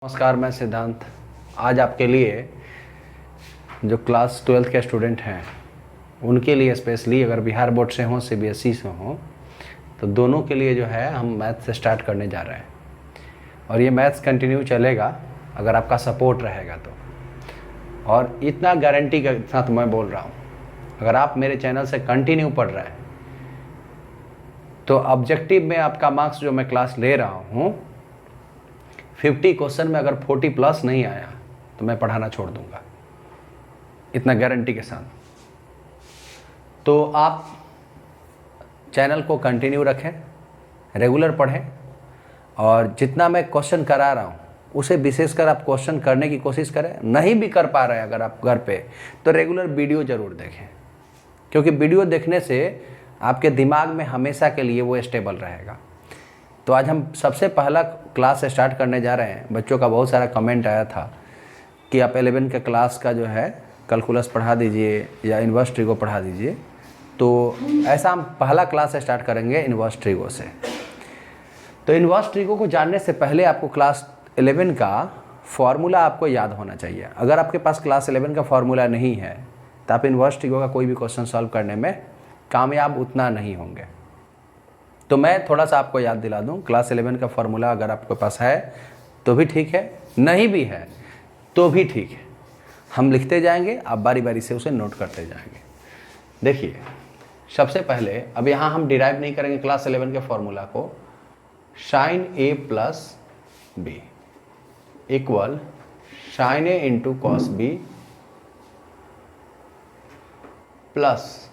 नमस्कार, मैं सिद्धांत। आज आपके लिए जो क्लास 12th के स्टूडेंट हैं उनके लिए स्पेशली, अगर बिहार बोर्ड से हों सीबीएसई से हों, तो दोनों के लिए जो है हम मैथ्स से स्टार्ट करने जा रहे हैं। और ये मैथ्स कंटिन्यू चलेगा अगर आपका सपोर्ट रहेगा तो। और इतना गारंटी के साथ मैं बोल रहा हूँ, अगर आप मेरे चैनल से कंटिन्यू पढ़ रहे हैं तो ऑब्जेक्टिव में आपका मार्क्स जो मैं क्लास ले रहा हूँ 50 क्वेश्चन में अगर 40 प्लस नहीं आया तो मैं पढ़ाना छोड़ दूंगा, इतना गारंटी के साथ। तो आप चैनल को कंटिन्यू रखें, रेगुलर पढ़ें, और जितना मैं क्वेश्चन करा रहा हूँ उसे विशेषकर आप क्वेश्चन करने की कोशिश करें। नहीं भी कर पा रहे हैं अगर आप घर पे, तो रेगुलर वीडियो ज़रूर देखें, क्योंकि वीडियो देखने से आपके दिमाग में हमेशा के लिए वो स्टेबल रहेगा। तो आज हम सबसे पहला क्लास स्टार्ट करने जा रहे हैं। बच्चों का बहुत सारा कमेंट आया था कि आप 11 के क्लास का जो है कैलकुलस पढ़ा दीजिए या इन्वर्स ट्रिगो पढ़ा दीजिए। तो ऐसा हम पहला क्लास स्टार्ट करेंगे इन्वर्स ट्रिगो से। तो इन्वर्स ट्रिगो को जानने से पहले आपको क्लास 11 का फॉर्मूला आपको याद होना चाहिए। अगर आपके पास क्लास 11 का फॉर्मूला नहीं है तो आप इन्वर्स ट्रिगो का कोई भी क्वेश्चन सॉल्व करने में कामयाब उतना नहीं होंगे। तो मैं थोड़ा सा आपको याद दिला दूं, क्लास 11 का फॉर्मूला अगर आपके पास है तो भी ठीक है, नहीं भी है तो भी ठीक है। हम लिखते जाएंगे, आप बारी बारी से उसे नोट करते जाएंगे। देखिए, सबसे पहले अब यहाँ हम डिराइव नहीं करेंगे क्लास 11 के फॉर्मूला को। Sine A plus B equal sine A into cos B plus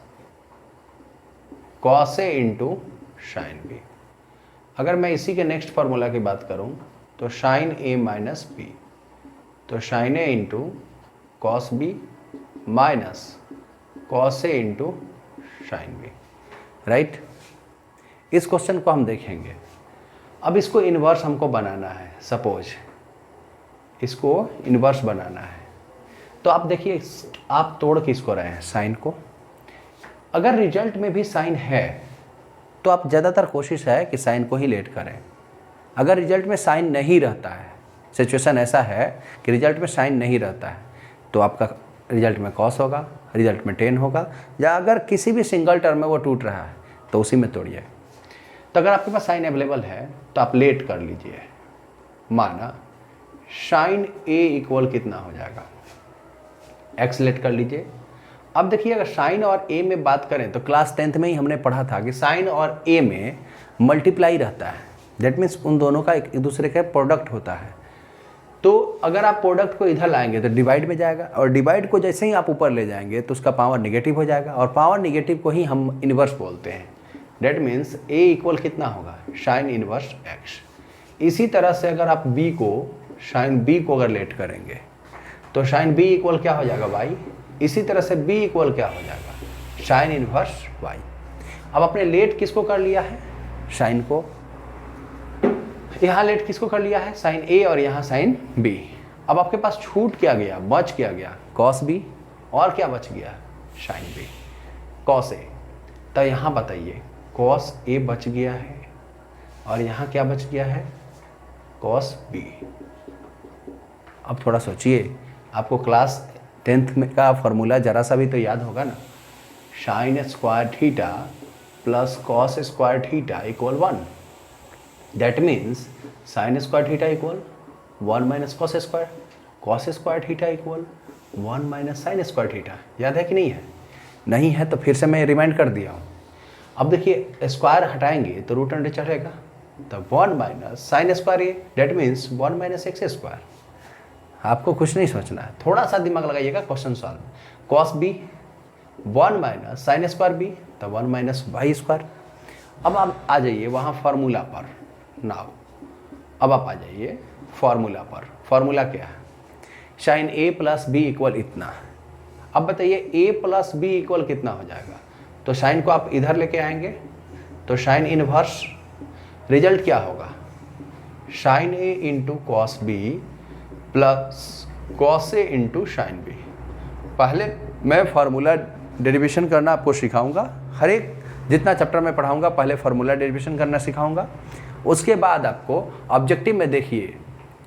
cos A into sine B. अगर मैं इसी के नेक्स्ट फार्मूला की बात करूं तो साइन ए माइनस बी, तो sine A into cos B minus cos A into sine B, right. इस क्वेश्चन को हम देखेंगे। अब इसको इन्वर्स हमको बनाना है। सपोज इसको इन्वर्स बनाना है, तो आप देखिए, आप तोड़ किसको रहे हैं, साइन को। अगर रिजल्ट में भी साइन है तो आप ज़्यादातर कोशिश है कि साइन को ही लेट करें। अगर रिजल्ट में साइन नहीं रहता है, सिचुएशन ऐसा है कि रिजल्ट में साइन नहीं रहता है, तो आपका रिजल्ट में कॉस होगा, रिजल्ट में टेन होगा, या अगर किसी भी सिंगल टर्म में वो टूट रहा है तो उसी में तोड़िए। तो अगर आपके पास साइन अवेलेबल है तो आप लेट कर लीजिए। माना साइन ए इक्वल कितना हो जाएगा, एक्स लेट कर लीजिए। अब देखिए, अगर साइन और ए में बात करें तो क्लास 10th में ही हमने पढ़ा था कि साइन और ए में मल्टीप्लाई रहता है। दैट मीन्स उन दोनों का एक दूसरे का प्रोडक्ट होता है। तो अगर आप प्रोडक्ट को इधर लाएंगे तो डिवाइड में जाएगा, और डिवाइड को जैसे ही आप ऊपर ले जाएंगे तो उसका पावर निगेटिव हो जाएगा, और पावर निगेटिव को ही हम इन्वर्स बोलते हैं। दैट मीन्स ए इक्वल कितना होगा, साइन इन्वर्स एक्स। इसी तरह से अगर आप बी को, साइन बी को अगर लेट करेंगे तो साइन बी इक्वल क्या हो जाएगा, वाई। इसी तरह से b इक्वल क्या हो जाएगा, साइन इनवर्स y। अब आपने लेट किसको कर लिया है, साइन को। यहाँ लेट किसको कर लिया है, साइन a, और यहाँ साइन b। अब आपके पास छूट क्या गया, बच क्या गया, cos b, और क्या बच गया, साइन b, cos a। तो यहाँ बताइए, cos a बच गया है और यहाँ क्या बच गया है, cos b। अब थोड़ा सोचिए, आपको क्लास 10th में का फॉर्मूला जरा सा भी तो याद होगा ना। Sign square theta plus cos square theta equal 1। That means sign square theta equal 1 minus cos square, cos square theta equal 1 minus sine square theta. याद है कि नहीं है? नहीं है तो फिर से मैं रिमाइंड कर दिया हूँ। अब देखिए, स्क्वायर हटाएंगे तो रूट अंडर चढ़ेगा, तो 1 minus sine square A, that means 1 minus x square. आपको कुछ नहीं सोचना है, थोड़ा सा दिमाग लगाइएगा question solve. Cos B 1 minus sine square B, तो 1 माइनस वाई स्क्वायर। अब आप आ जाइए वहाँ फार्मूला पर। नाउ अब आप आ जाइए फार्मूला पर। फार्मूला क्या है, sign A plus B equal इतना। अब बताइए ए प्लस बी इक्वल कितना हो जाएगा। तो साइन को आप इधर लेके आएंगे तो साइन इनवर्स, रिजल्ट क्या होगा, sine A into cos B plus cos A into sine B. पहले मैं फार्मूला डेरिवेशन करना आपको सिखाऊंगा। हर एक जितना चैप्टर में पढ़ाऊंगा पहले फार्मूला डेरिवेशन करना सिखाऊंगा। उसके बाद आपको ऑब्जेक्टिव में देखिए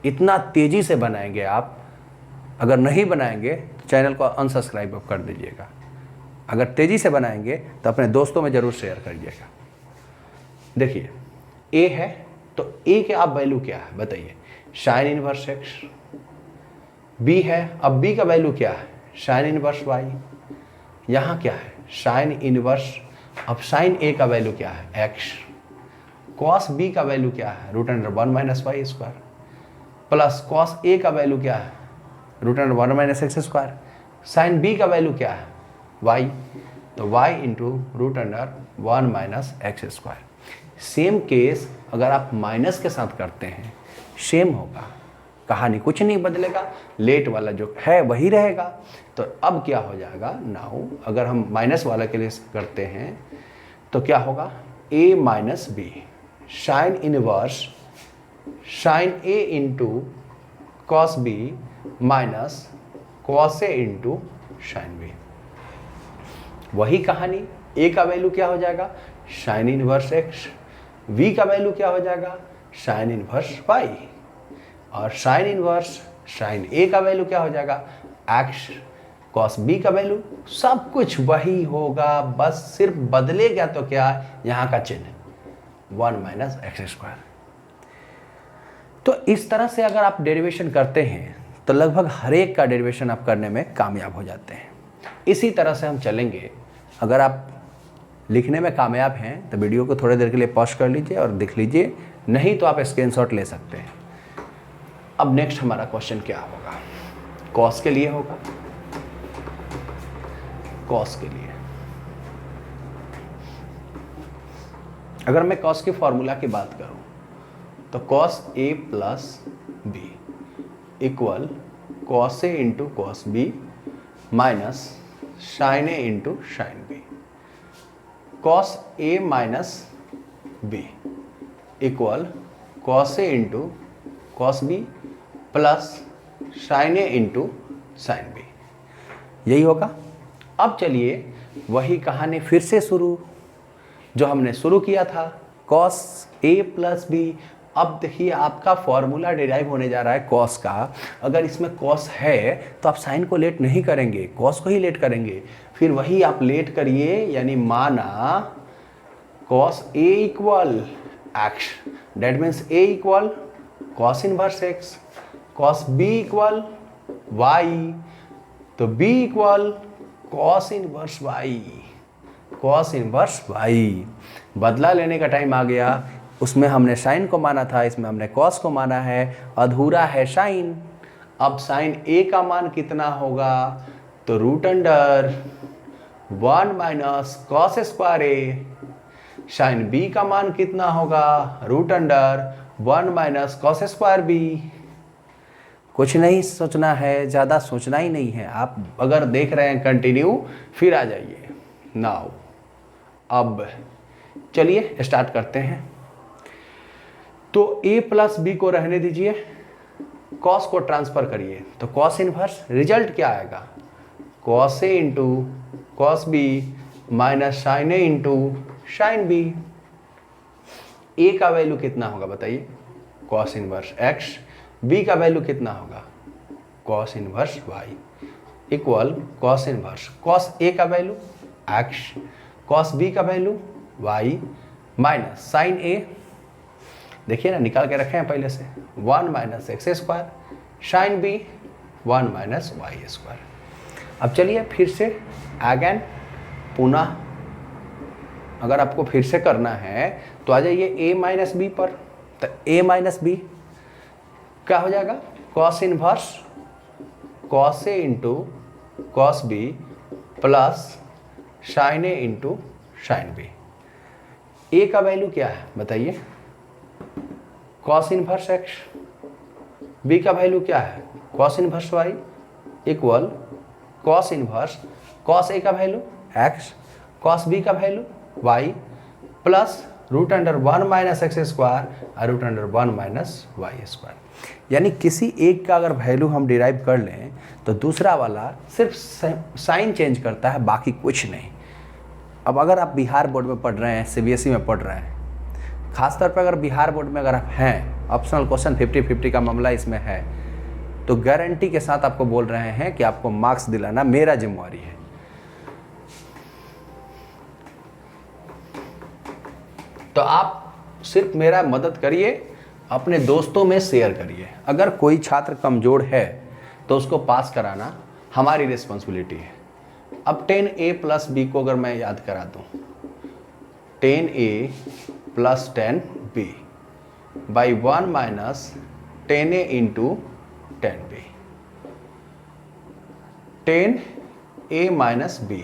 इतना तेज़ी से बनाएंगे आप, अगर नहीं बनाएंगे तो चैनल को अनसब्सक्राइब कर दीजिएगा। अगर तेज़ी से बनाएंगे तो अपने दोस्तों में ज़रूर शेयर करिएगा। देखिए ए है तो ए के आप वैल्यू क्या है बताइए, साइन इनवर्स एक्स। बी है, अब बी का वैल्यू क्या है, साइन इनवर्स वाई। यहाँ क्या है, साइन इनवर्स, अब साइन ए का वैल्यू क्या है, एक्स। कॉस बी का वैल्यू क्या है, root under 1 minus Y square, plus cos A का वैल्यू क्या है, root under 1 minus x square. Sine B का वैल्यू क्या है, वाई, तो Y into root under 1 minus x square. Same case अगर आप माइनस के साथ करते हैं सेम होगा, कहानी कुछ नहीं बदलेगा, लेट वाला जो है वही रहेगा। तो अब क्या हो जाएगा, नाउ अगर हम माइनस वाला के लिए करते हैं तो क्या होगा, A minus B sine inverse sine A into cos B minus cos A into sine B. वही कहानी, ए का वैल्यू क्या हो जाएगा, साइन इनवर्स एक्स, वी का वैल्यू क्या हो जाएगा, साइन इनवर्स वाई, और साइन इनवर्स साइन ए का वैल्यू क्या हो जाएगा, एक्स, कॉस बी का वैल्यू, सब कुछ वही होगा, बस सिर्फ बदलेगा तो क्या, यहाँ का चिन्ह 1 माइनस एक्स स्क्वायर। तो इस तरह से अगर आप डेरिवेशन करते हैं तो लगभग हर एक का डेरिवेशन आप करने में कामयाब हो जाते हैं। इसी तरह से हम चलेंगे। अगर आप लिखने में कामयाब हैं तो वीडियो को थोड़ी देर के लिए पॉज कर लीजिए और देख लीजिए, नहीं तो आप स्क्रीनशॉट ले सकते हैं। अब नेक्स्ट हमारा क्वेश्चन क्या होगा, कॉस के लिए होगा। कॉस के लिए अगर मैं कॉस की फॉर्मूला की बात करूं तो cos A plus B equal cos A into cos B minus sine A into sine B. Cos A minus B equal cos A into cos B plus sine A into sine B, यही होगा। अब चलिए वही कहानी फिर से शुरू जो हमने शुरू किया था, कॉस ए प्लस बी। अब देखिए आपका फॉर्मूला डिराइव होने जा रहा है कॉस का। अगर इसमें कॉस है तो आप साइन को लेट नहीं करेंगे, कॉस को ही लेट करेंगे। फिर वही आप लेट करिए, यानी माना cos A equal X, that means A equal cos inverse X, cos B equal Y, तो B equal cos inverse Y, cos inverse Y. बदला लेने का टाइम आ गया, उसमें हमने साइन को माना था, इसमें हमने कॉस को माना है, अधूरा है साइन। अब साइन ए का मान कितना होगा, तो root under 1 minus cos square A. Sine B का मान कितना होगा, root under 1 minus cos square B. कुछ नहीं सोचना है, ज़्यादा सोचना ही नहीं है। आप अगर देख रहे हैं कंटिन्यू, फिर आ जाइए। नाउ अब चलिए स्टार्ट करते हैं। तो a प्लस बी को रहने दीजिए, कॉस को ट्रांसफर करिए, तो कॉस इनवर्स, रिजल्ट क्या आएगा, cos A into cos B minus sine A into sine B. A का वैल्यू कितना होगा बताइए, कॉस इनवर्स एक्स, बी का वैल्यू कितना होगा, cos inverse Y, equal cos inverse cos A का वैल्यू एक्स, कॉस बी का value Y, minus sine A, देखिए ना निकाल के रखे हैं पहले से, 1 minus x square, sine B 1 minus Y square. अब चलिए फिर से अगेन पुनः अगर आपको फिर से करना है तो आ जाइए a माइनस बी पर। तो a माइनस बी क्या हो जाएगा, cos inverse cos A into cos B plus sine A into sine B. A का वैल्यू क्या है बताइए, कॉस इनवर्स एक्स, बी का वैल्यू क्या है, cos inverse Y, equal cos inverse cos A का वैल्यू एक्स, कॉस बी का value Y, plus root under 1 minus x square और root under 1 minus Y square. यानी किसी एक का अगर वैल्यू हम डिराइव कर लें तो दूसरा वाला सिर्फ साइन चेंज करता है, बाकी कुछ नहीं। अब अगर आप बिहार बोर्ड में पढ़ रहे हैं, CBSE में पढ़ रहे हैं, खासतौर पर अगर बिहार बोर्ड में अगर आप हैं, ऑप्शनल क्वेश्चन 50-50 का मामला इसमें है, तो गारंटी के साथ आपको बोल रहे हैं कि आपको मार्क्स दिलाना मेरा जिम्मेवारी है। तो आप सिर्फ मेरा मदद करिए, अपने दोस्तों में शेयर करिए। अगर कोई छात्र कमज़ोर है तो उसको पास कराना हमारी रिस्पॉन्सिबिलिटी है। अब 10a प्लस बी को अगर मैं याद करा दूँ, 10a plus 10b by 1 minus 10a into 10b, 10a minus b,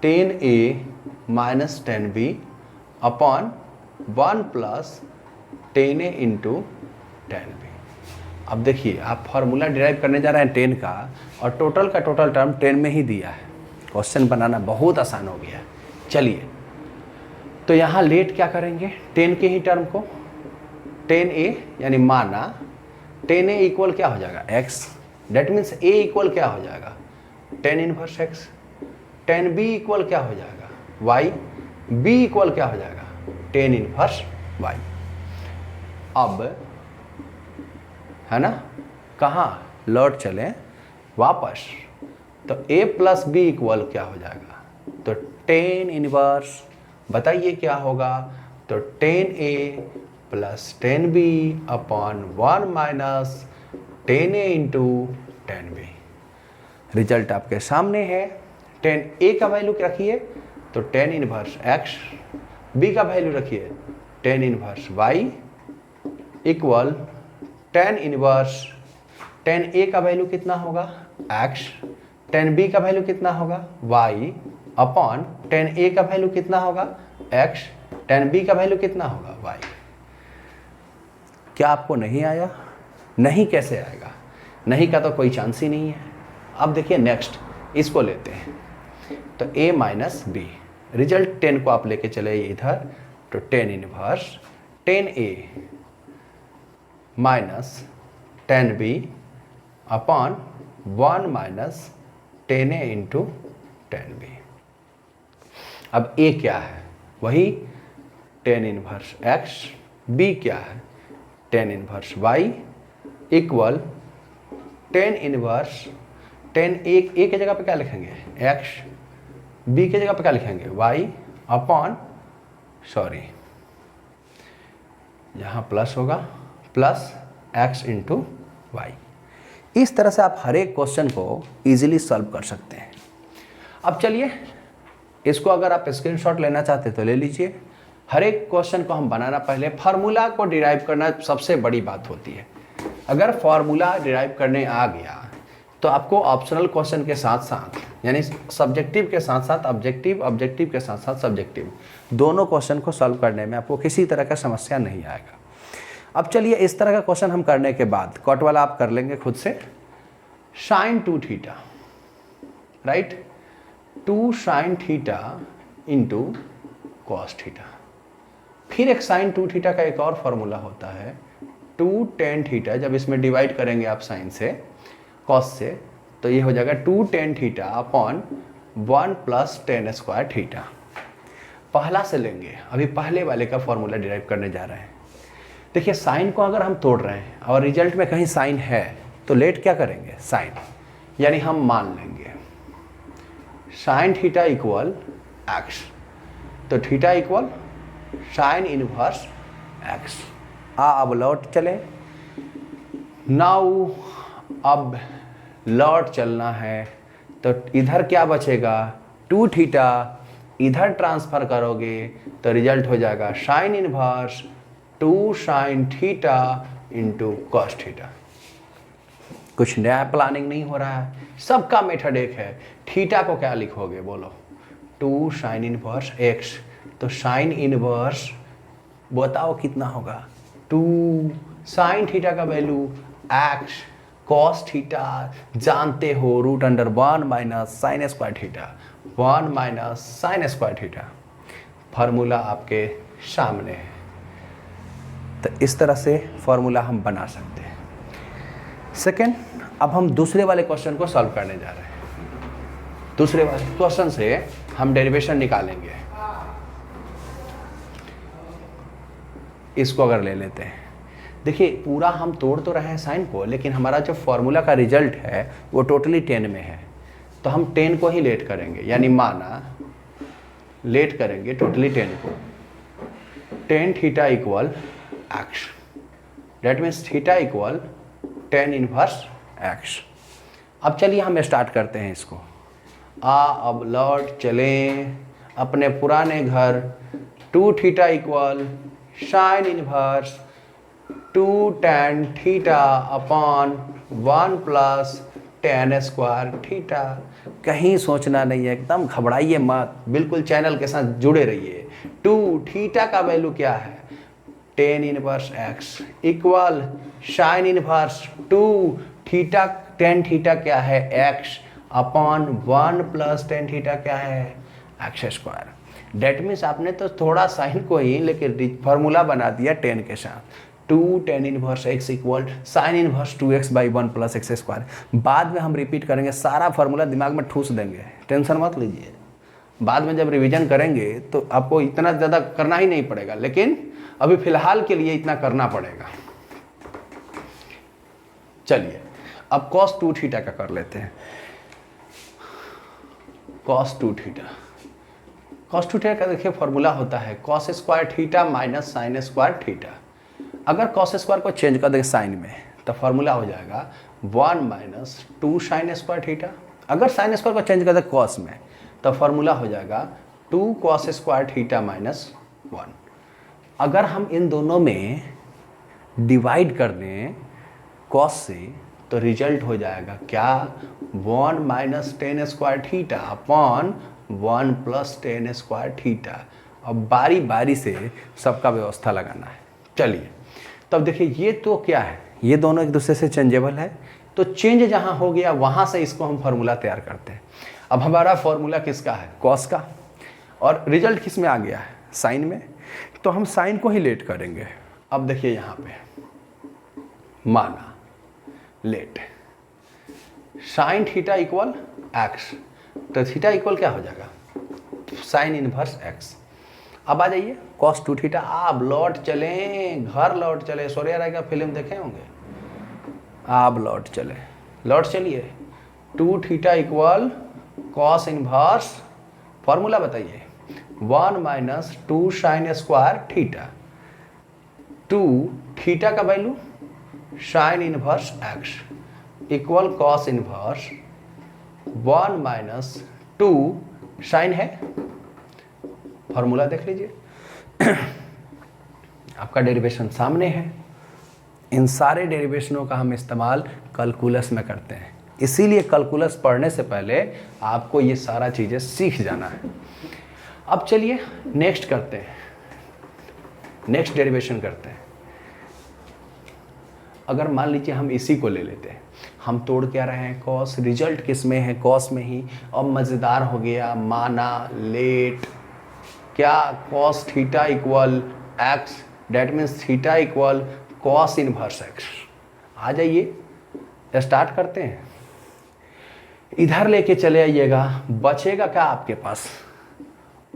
10a minus 10b upon 1 plus 10a into 10b। अब देखिए, आप फार्मूला डिराइव करने जा रहे हैं 10 का, और टोटल का टोटल टर्म 10 में ही दिया है। क्वेश्चन बनाना बहुत आसान हो गया है। चलिए, तो यहाँ लेट क्या करेंगे, 10 के ही टर्म को 10a यानी माना 10a इक्वल क्या हो जाएगा, x। That means a equal क्या हो जाएगा, 10 इनवर्स x। 10b इक्वल क्या हो जाएगा, y। b इक्वल क्या हो जाएगा, 10 इनवर्स y। अब है ना, कहाँ लौट चलें वापस, तो a प्लस बी इक्वल क्या हो जाएगा, तो 10 इनवर्स, बताइए क्या होगा, तो 10a plus 10b upon 1 minus 10a into 10b। Result आपके सामने है। 10a का वैल्यू रखिए तो 10 इनवर्स x, b का वैल्यू रखिए 10 inverse y equal 10 inverse 10a का वैल्यू कितना होगा x, 10b का वैल्यू कितना होगा y अपॉन 10a का वैल्यू कितना होगा x, 10b का वैल्यू कितना होगा y। क्या आपको नहीं आया? नहीं कैसे आएगा, नहीं का तो कोई चांस ही नहीं है। अब देखिए नेक्स्ट इसको लेते हैं, तो a माइनस बी, रिजल्ट 10 को आप लेके चले इधर, तो 10 inverse 10a minus 10b upon 1 minus 10a into 10b। अब a क्या है, वही 10 इनवर्स x, b क्या है 10 inverse y equal 10 inverse 10 a की जगह पे क्या लिखेंगे x, b की जगह पे क्या लिखेंगे y अपॉन, सॉरी यहाँ प्लस होगा, प्लस x इंटू वाई। इस तरह से आप हर एक क्वेश्चन को इजीली सॉल्व कर सकते हैं। अब चलिए, इसको अगर आप स्क्रीनशॉट लेना चाहते तो ले लीजिए। हर एक क्वेश्चन को हम बनाना, पहले फार्मूला को डिराइव करना सबसे बड़ी बात होती है। अगर फार्मूला डिराइव करने आ गया तो आपको ऑप्शनल क्वेश्चन के साथ साथ, यानी सब्जेक्टिव के साथ साथ ऑब्जेक्टिव, ऑब्जेक्टिव के साथ साथ सब्जेक्टिव, दोनों क्वेश्चन को सॉल्व करने में आपको किसी तरह का समस्या नहीं आएगा। अब चलिए, इस तरह का क्वेश्चन हम करने के बाद कॉट वाला आप कर लेंगे खुद से, sine 2 theta, right, 2 sine theta into cos theta. फिर एक साइन 2 थीटा का एक और फॉर्मूला होता है 2 टेन थीटा, जब इसमें डिवाइड करेंगे आप साइन से कॉस से, तो ये हो जाएगा 2 tan theta upon 1 plus 10 square theta. पहला से लेंगे, अभी पहले वाले का फॉर्मूला डिराइव करने जा रहे हैं। देखिए, साइन को अगर हम तोड़ रहे हैं और रिजल्ट में कहीं साइन है तो लेट क्या करेंगे, साइन, यानी हम मान लेंगे साइन थीटा इक्वल एक्स, तो theta equal sine inverse x. अब लौट चले, नाउ अब लौट चलना है, तो इधर क्या बचेगा 2 थीटा, इधर ट्रांसफर करोगे तो रिजल्ट हो जाएगा sine inverse 2 sine theta into cos theta. कुछ नया प्लानिंग नहीं हो रहा है, सबका मेथड एक है। थीटा को क्या लिखोगे बोलो, 2 साइन इनवर्स एक्स, तो साइन इनवर्स बताओ कितना होगा 2 साइन थीटा का वैल्यू एक्स, कॉस थीटा जानते हो √1 minus sine square theta, 1 minus sine square theta. Formula आपके सामने है। तो इस तरह से फार्मूला हम बना सकते हैं। सेकेंड, अब हम दूसरे वाले क्वेश्चन को सॉल्व करने जा रहे हैं। दूसरे वाले क्वेश्चन से हम डेरिवेशन निकालेंगे। इसको अगर ले लेते हैं, देखिए पूरा हम तोड़ तो रहे हैं साइन को, लेकिन हमारा जो फॉर्मूला का रिजल्ट है वो टोटली 10 में है, तो हम 10 को ही लेट करेंगे, यानी माना लेट करेंगे टोटली 10 को, tan theta equal X, that means theta equal tan inverse x. अब चलिए हम स्टार्ट करते हैं इसको। अब लौट चलें अपने पुराने घर, 2 theta equal sine inverse 2 tan theta upon 1 plus tan square theta. कहीं सोचना नहीं है, एकदम घबराइए मत, बिल्कुल चैनल के साथ जुड़े रहिए। 2 थीटा का वैल्यू क्या है, tan inverse x equal sine inverse 2 theta, tan theta क्या है x upon 1 plus tan theta क्या है एक्स स्क्वायर। डेट मीन्स आपने तो थोड़ा साइन को ही लेकिन फॉर्मूला बना दिया tan के साथ, 2 tan inverse x equal sine inverse 2x by 1 plus X square. बाद में हम रिपीट करेंगे, सारा फार्मूला दिमाग में ठूस देंगे, टेंशन मत लीजिए। बाद में जब रिवीजन करेंगे तो आपको इतना ज़्यादा करना ही नहीं पड़ेगा, लेकिन अभी फिलहाल के लिए इतना करना पड़ेगा। चलिए अब cos 2 थीटा का कर लेते हैं। cos 2 थीटा, cos 2 थीटा का देखिए फॉर्मूला होता है cos square theta minus sine square theta. अगर cos स्क्वायर को चेंज कर देंगे साइन में तो फॉर्मूला हो जाएगा 1 माइनस 2 साइन स्क्वायर थीटा। अगर साइन स्क्वायर को चेंज कर दें cos में तो फॉर्मूला हो जाएगा 2 cos स्क्वायर थीटा माइनस 1। अगर हम इन दोनों में डिवाइड कर दें cos से तो रिजल्ट हो जाएगा क्या, 1 minus tan square theta upon 1 plus tan square theta. अब बारी बारी से सबका व्यवस्था लगाना है। चलिए तब देखिए ये तो क्या है, ये दोनों एक दूसरे से चेंजेबल है, तो चेंज जहाँ हो गया वहाँ से इसको हम फार्मूला तैयार करते हैं। अब हमारा फार्मूला किसका है, cos का, और रिजल्ट किस में आ गया है, साइन में, तो हम साइन को ही लेट करेंगे। अब देखिए यहाँ पे माना late sine theta equal x, तो थीटा इक्वल क्या हो जाएगा, साइन इनवर्स एक्स। अब आ जाइए cos 2 थीटा, आप लौट चलें घर, लौट चले, सूर्या राय का फिल्म देखे होंगे, आप लौट चलिए 2 theta equal cos inverse, formula बताइए 1 minus 2 sine square theta, 2 theta का value sine inverse x equal cos inverse 1 minus 2 sine है, फॉर्मूला देख लीजिए आपका डेरिवेशन सामने है। इन सारे डेरिवेशनों का हम इस्तेमाल कैलकुलस में करते हैं, इसीलिए कैलकुलस पढ़ने से पहले आपको ये सारा चीज़ें सीख जाना है। अब चलिए नेक्स्ट करते हैं, नेक्स्ट डेरिवेशन करते हैं। अगर मान लीजिए हम इसी को ले लेते हैं, हम तोड़ क्या रहे हैं cos, रिजल्ट किस में है, cos में ही। अब मज़ेदार हो गया, माना लेट क्या, cos theta equal X, that means theta equal cos inverse x. आ जाइए स्टार्ट करते हैं, इधर लेके चले आइएगा, बचेगा क्या आपके पास,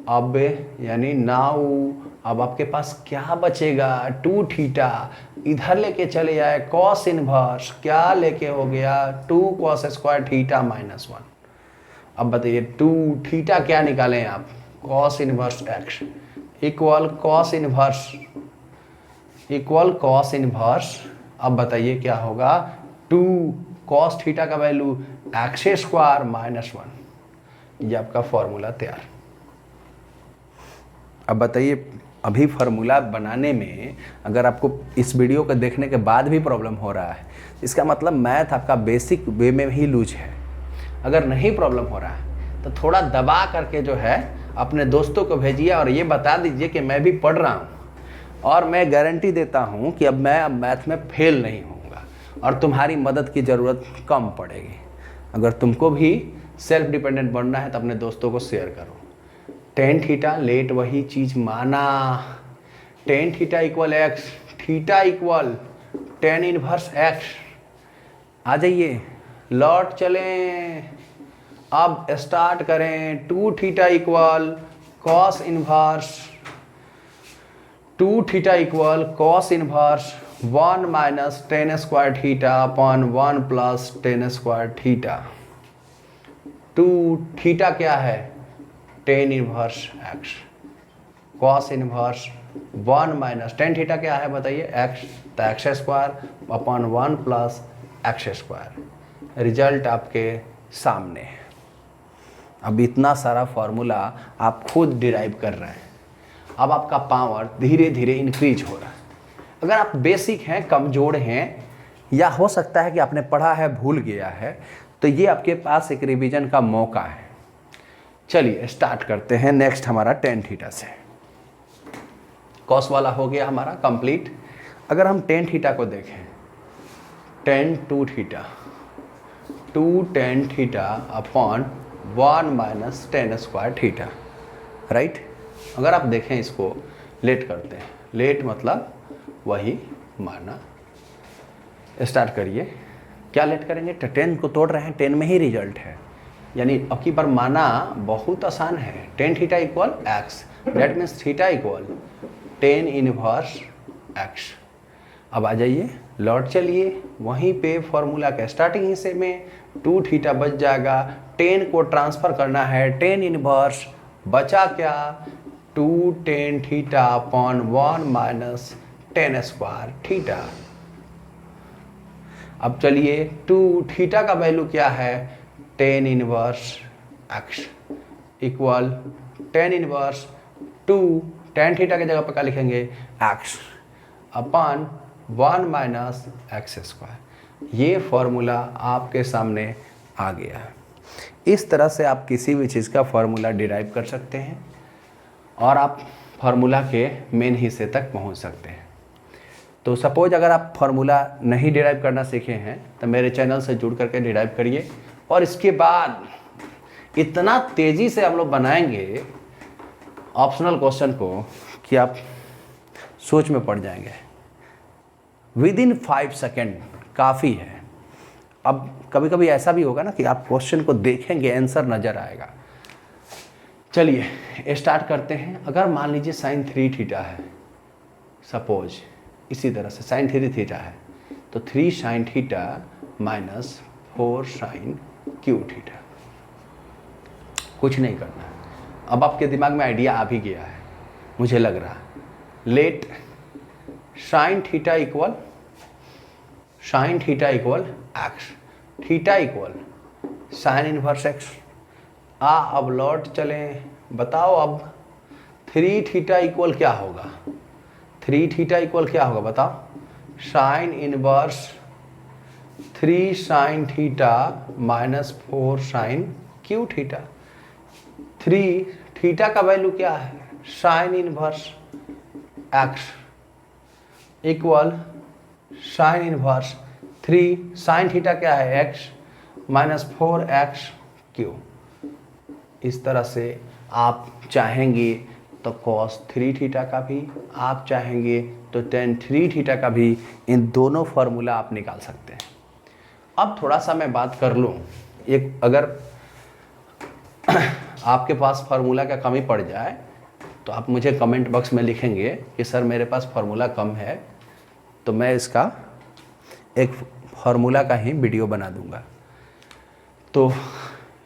अब यानी नाउ अब आपके पास क्या बचेगा, 2 थीटा, इधर लेके चले आए cos इनवर्स, क्या लेके हो गया 2 cos स्क्वायर थीटा माइनस 1। अब बताइए 2 थीटा क्या निकालें आप, cos inverse x equal cos inverse. अब बताइए क्या होगा, 2 cos थीटा का वैल्यू एक्स स्क्वायर माइनस 1। ये आपका फॉर्मूला तैयार। अब बताइए अभी फार्मूला बनाने में अगर आपको इस वीडियो को देखने के बाद भी प्रॉब्लम हो रहा है, इसका मतलब मैथ आपका बेसिक वे में ही लूज है। अगर नहीं प्रॉब्लम हो रहा है तो थोड़ा दबा करके जो है अपने दोस्तों को भेजिए और ये बता दीजिए कि मैं भी पढ़ रहा हूँ और मैं गारंटी देता हूँ कि अब मैं मैथ में फेल नहीं होऊंगा और तुम्हारी मदद की ज़रूरत कम पड़ेगी। अगर तुमको भी सेल्फ डिपेंडेंट बनना है तो अपने दोस्तों को शेयर करो। tan थीटा लेट वही चीज़ माना, tan theta equal x, theta equal tan inverse x. आ जाइए लौट चलें, अब स्टार्ट करें, 2 theta equal cos inverse 2 theta equal cos inverse 1 minus tan square theta upon 1 plus tan square theta. 2 theta क्या है, tan inverse X, cos inverse 1 minus tan theta क्या है बताइए, एक्स, तो X square upon 1 plus X square. Result आपके सामने है। अब इतना सारा फॉर्मूला आप खुद डिराइव कर रहे हैं, अब आपका पावर धीरे धीरे इंक्रीज हो रहा है। अगर आप बेसिक हैं, कमज़ोर हैं, या हो सकता है कि आपने पढ़ा है भूल गया है, तो ये आपके पास एक रिवीजन का मौका है। चलिए स्टार्ट करते हैं। नेक्स्ट हमारा टेन थीटा से, कॉस वाला हो गया हमारा कंप्लीट। अगर हम टेन थीटा को देखें, tan two theta, 2 tan theta upon 1 minus tan square theta, right. अगर आप देखें इसको लेट करते हैं, लेट मतलब वही माना। स्टार्ट करिए, क्या लेट करेंगे, तो 10 को तोड़ रहे हैं, 10 में ही रिजल्ट है, यानी अब की बार माना बहुत आसान है। Tan theta equal x, that means theta equal tan inverse x. अब आ जाइए, लौट चलिए वहीं पे फॉर्मूला के स्टार्टिंग हिस्से में 2 थीटा बच जाएगा, 10 को ट्रांसफ़र करना है, टेन इनवर्स बचा क्या, 2 tan theta upon 1 minus tan square theta. अब चलिए 2 थीटा का वैल्यू क्या है, tan inverse x equal tan inverse 2 tan theta की जगह पर क्या लिखेंगे, x upon 1 minus x square. ये फॉर्मूला आपके सामने आ गया है। इस तरह से आप किसी भी चीज़ का फॉर्मूला डिराइव कर सकते हैं और आप फार्मूला के मेन हिस्से तक पहुंच सकते हैं। तो सपोज अगर आप फार्मूला नहीं डिराइव करना सीखे हैं तो मेरे चैनल से जुड़ करके डिराइव करिए, और इसके बाद इतना तेज़ी से हम लोग बनाएंगे ऑप्शनल क्वेश्चन को कि आप सोच में पड़ जाएंगे। विदिन 5 सेकेंड काफ़ी है। अब कभी कभी ऐसा भी होगा ना कि आप क्वेश्चन को देखेंगे, आंसर नज़र आएगा। चलिए स्टार्ट करते हैं। अगर मान लीजिए साइन 3 थीटा है, सपोज इसी तरह से साइन 3 थीटा है, तो 3 sine theta minus 4 sine cube theta. कुछ नहीं करना है। अब आपके दिमाग में आइडिया आ भी गया है, मुझे लग रहा है। Late sine theta equal x, theta equal sine inverse x. अब लौट चलें, बताओ अब 3 थीटा इक्वल क्या होगा, 3 थीटा इक्वल क्या होगा बताओ, sine inverse 3 sine theta minus 4 sine cube theta. 3 theta का वैल्यू क्या है, sine inverse x equal sine inverse 3 sine theta क्या है एक्स माइनस 4 एक्स क्यू। इस तरह से आप चाहेंगे तो cos 3 थीटा का भी, आप चाहेंगे तो tan 3 थीटा का भी, इन दोनों फार्मूला आप निकाल सकते हैं। अब थोड़ा सा मैं बात कर लूँ, एक अगर आपके पास फार्मूला का कमी पड़ जाए तो आप मुझे कमेंट बॉक्स में लिखेंगे कि सर मेरे पास फार्मूला कम है, तो मैं इसका एक फार्मूला का ही वीडियो बना दूंगा। तो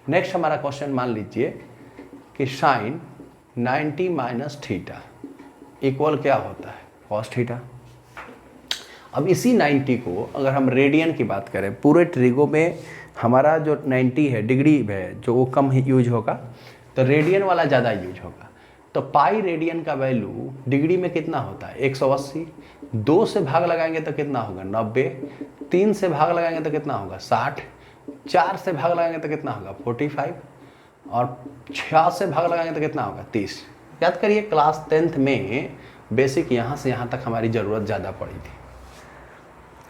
नेक्स्ट हमारा क्वेश्चन मान लीजिए कि साइन 90 माइनस थीटा इक्वल क्या होता है, कॉस थीटा। अब इसी 90 को अगर हम रेडियन की बात करें, पूरे ट्रिगो में हमारा जो 90 है डिग्री है जो वो कम ही यूज होगा, तो रेडियन वाला ज़्यादा यूज होगा। तो पाई रेडियन का वैल्यू डिग्री में कितना होता है 180। 2 से भाग लगाएंगे तो कितना होगा 90। 3 से भाग लगाएंगे तो कितना होगा 60। 4 से भाग लगाएंगे तो कितना होगा 45, और 6 से भाग लगाएंगे तो कितना होगा 30। याद करिए क्लास 10th में बेसिक यहाँ से यहाँ तक हमारी ज़रूरत ज़्यादा पड़ी थी,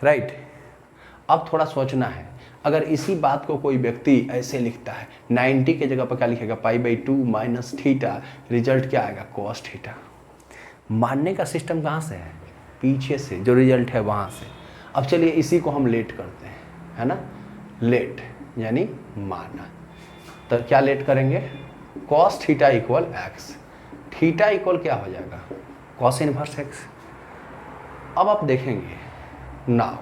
राइट। अब थोड़ा सोचना है, अगर इसी बात को कोई व्यक्ति ऐसे लिखता है 90 के जगह पर क्या लिखेगा π/2 माइनस थीटा, रिजल्ट क्या आएगा cos थीटा। मानने का सिस्टम कहाँ से है, पीछे से जो रिजल्ट है वहाँ से। अब चलिए इसी को हम लेट करते हैं, है ना, लेट यानी माना। तो क्या लेट करेंगे, cos theta equal x, theta equal क्या हो जाएगा कॉस इनवर्स एक्स। अब आप देखेंगे नाउ,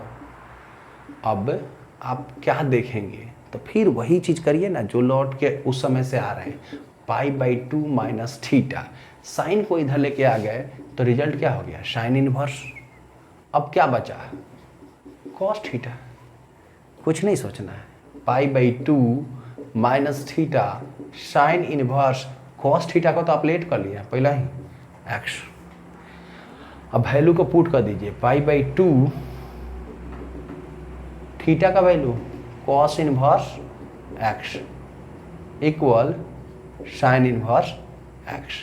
अब आप क्या देखेंगे, तो फिर वही चीज़ करिए ना जो लौट के उस समय से आ रहे हैं, π/2 माइनस थीटा। साइन को इधर लेके आ गए तो रिजल्ट क्या हो गया, साइन इनवर्स। अब क्या बचा, कॉस थीटा। कुछ नहीं सोचना है, π/2 minus theta sine inverse cos theta को तो आप लेट कर लिया पहला ही एक्स। अब वैल्यू को पुट कर दीजिए, π/2 थीटा का value cos inverse x equal sine inverse x.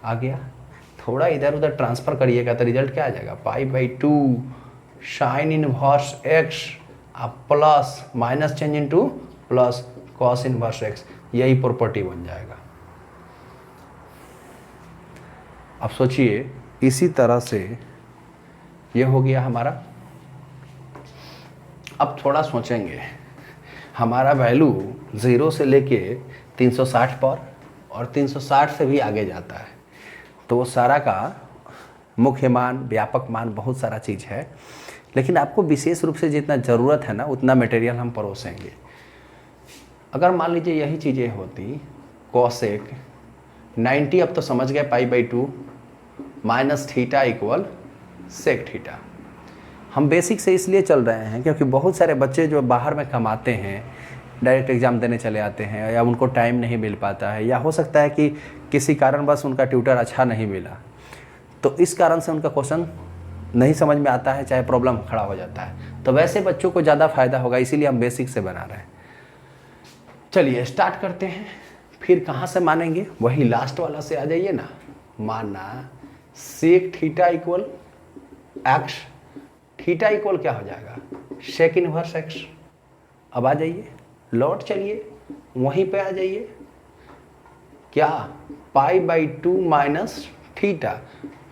आ गया। थोड़ा इधर उधर ट्रांसफर करिएगा तो रिजल्ट क्या आ जाएगा, π/2 साइन इनवर्स एक्स आप plus minus change into plus cos inverse x, यही प्रॉपर्टी बन जाएगा। अब सोचिए इसी तरह से ये हो गया हमारा। अब थोड़ा सोचेंगे, हमारा वैल्यू 0 से लेके 360 पर और 360 से भी आगे जाता है, तो वो सारा का मुख्य मान, व्यापक मान, बहुत सारा चीज़ है, लेकिन आपको विशेष रूप से जितना ज़रूरत है ना उतना मटेरियल हम परोसेंगे। अगर मान लीजिए यही चीज़ें होती कॉसेक 90, अब तो समझ गए, π/2 minus theta equal sec theta. हम बेसिक से इसलिए चल रहे हैं क्योंकि बहुत सारे बच्चे जो बाहर में कमाते हैं, डायरेक्ट एग्ज़ाम देने चले आते हैं, या उनको टाइम नहीं मिल पाता है, या हो सकता है कि किसी कारणवश उनका ट्यूटर अच्छा नहीं मिला, तो इस कारण से उनका क्वेश्चन नहीं समझ में आता है, चाहे प्रॉब्लम खड़ा हो जाता है। तो वैसे बच्चों को ज़्यादा फायदा होगा, इसीलिए हम बेसिक से बना रहे हैं। चलिए स्टार्ट करते हैं। फिर कहाँ से मानेंगे, वही लास्ट वाला से आ जाइए ना। माना sec theta equal x, theta equal क्या हो जाएगा, सेक इनवर्स एक्स। अब आ जाइए, लौट चलिए वहीं पे आ जाइए, क्या π/2 माइनस थीटा,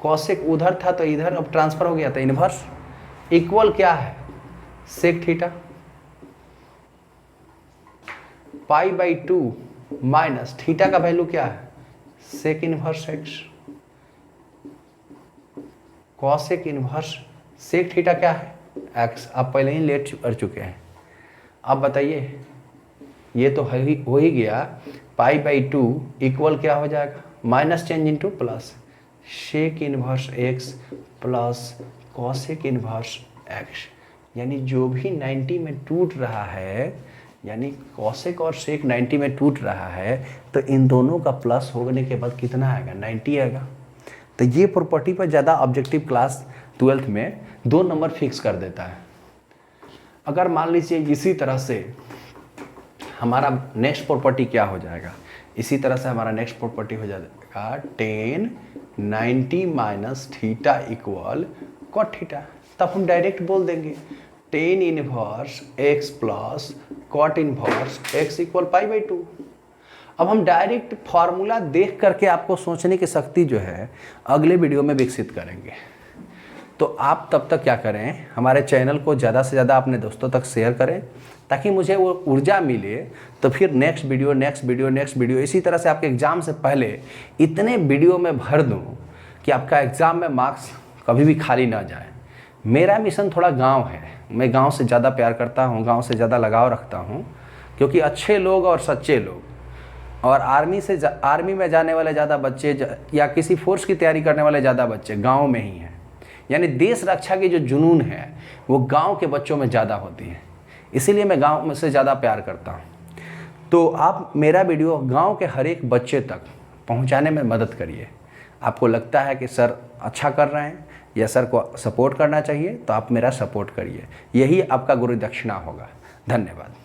कॉसेक उधर था तो इधर अब ट्रांसफर हो गया था इनवर्स, इक्वल क्या है, सेक थीटा। π/2 माइनस थीटा का वैल्यू क्या है, sec inverse x, cosec inverse sec theta क्या है, एक्स। आप पहले ही लेट कर चुके हैं। अब बताइए, ये तो हो ही गया, π/2 इक्वल क्या हो जाएगा, minus change into plus sec inverse x plus cosec inverse x. यानी जो भी 90 में टूट रहा है, यानी कॉसेक और सेक 90 में टूट रहा है, तो इन दोनों का प्लस होने के बाद कितना आएगा, 90 आएगा। तो ये प्रॉपर्टी पर ज़्यादा ऑब्जेक्टिव क्लास 12th में 2 नंबर फिक्स कर देता है। अगर मान लीजिए इसी तरह से हमारा नेक्स्ट प्रॉपर्टी क्या हो जाएगा, इसी तरह से हमारा नेक्स्ट प्रॉपर्टी हो जाएगा tan 90 minus theta equal cot theta. तब हम डायरेक्ट बोल देंगे tan inverse x plus cot inverse x equal π/2। अब हम डायरेक्ट फार्मूला देख करके आपको सोचने की शक्ति जो है अगले वीडियो में विकसित करेंगे। तो आप तब तक क्या करें, हमारे चैनल को ज़्यादा से ज़्यादा अपने दोस्तों तक शेयर करें, ताकि मुझे वो ऊर्जा मिले, तो फिर नेक्स्ट वीडियो इसी तरह से आपके एग्ज़ाम से पहले इतने वीडियो में भर दूं कि आपका एग्ज़ाम में मार्क्स कभी भी खाली ना जाए। मेरा मिशन थोड़ा गांव है, मैं गांव से ज़्यादा प्यार करता हूं, गांव से ज़्यादा लगाव रखता हूं, क्योंकि अच्छे लोग और सच्चे लोग और आर्मी में जाने वाले ज़्यादा बच्चे या किसी फोर्स की तैयारी करने वाले ज़्यादा बच्चे गाँव में ही हैं। यानी देश रक्षा की जो जुनून है वो गांव के बच्चों में ज़्यादा होती है, इसीलिए मैं गांव में से ज़्यादा प्यार करता हूं। तो आप मेरा वीडियो गांव के हर एक बच्चे तक पहुंचाने में मदद करिए। आपको लगता है कि सर अच्छा कर रहे हैं या सर को सपोर्ट करना चाहिए, तो आप मेरा सपोर्ट करिए, यही आपका गुरु दक्षिणा होगा। धन्यवाद।